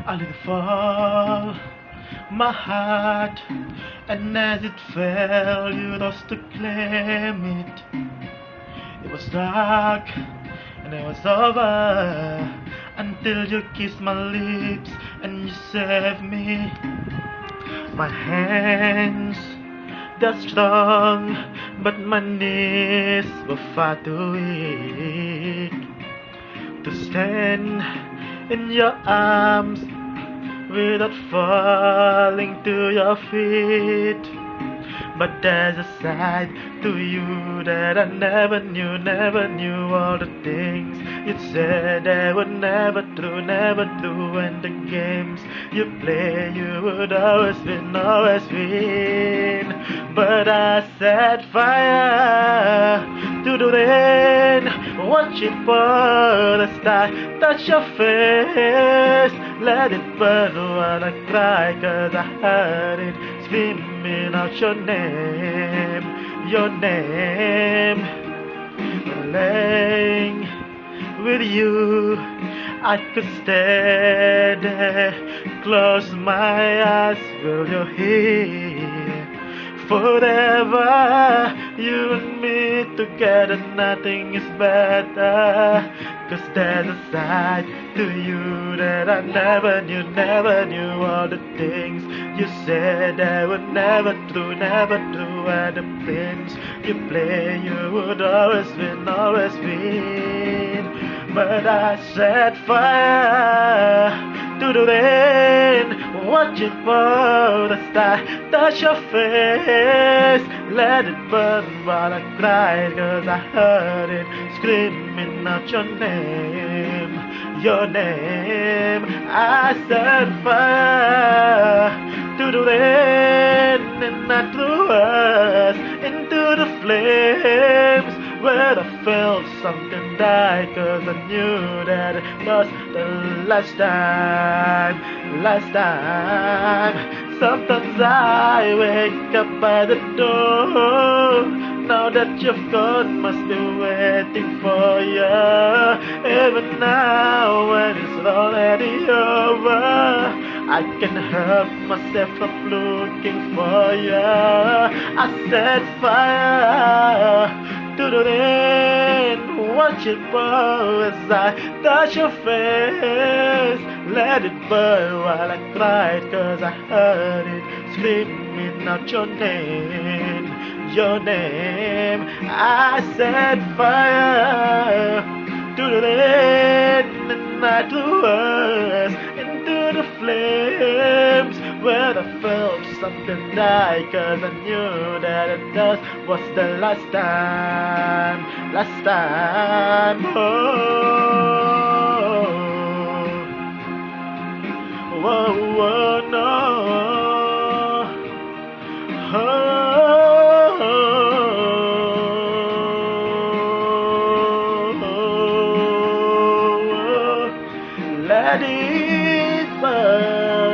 I let it fall, my heart, and as it fell, you lost to claim it. It was dark, and it was over until you kissed my lips and you saved me. My hands, they're strong, but my knees were far too weak to stand in your arms without falling to your feet. But there's a side to you that I never knew all the things you said that were never true, and the games you play you would always win. But I set fire to the rain, watching for the star touch your face. Let it burn while I cry, 'cause I heard it screaming out your name, your name. Laying with you, I could stay there, close my eyes, will you hear? Forever, you and me together, nothing is better. 'Cause there's a side to you that I never knew all the things you said that were never true, and the things you play you would always win. But I set fire to the rain, watching for the star touch your face. Let it burn while I cried, 'cause I heard it screaming out your name, your name. I set fire to the rain, and I threw us into the flames, where I felt something die, 'cause I knew that it was the last time, last time. Sometimes I wake up by the door, now that you've gone, must be waiting for you. Even now when it's already over, I can help myself from looking for you. I set fire to the rain, watch it pour as I touch your face. Let it burn while I cried, 'cause I heard it screaming out your name, your name. I set fire to the rain, and I threw us into the flames, where I felt something die, 'cause I knew that it was the last time, last time. Whoa, whoa, no. Let it burn.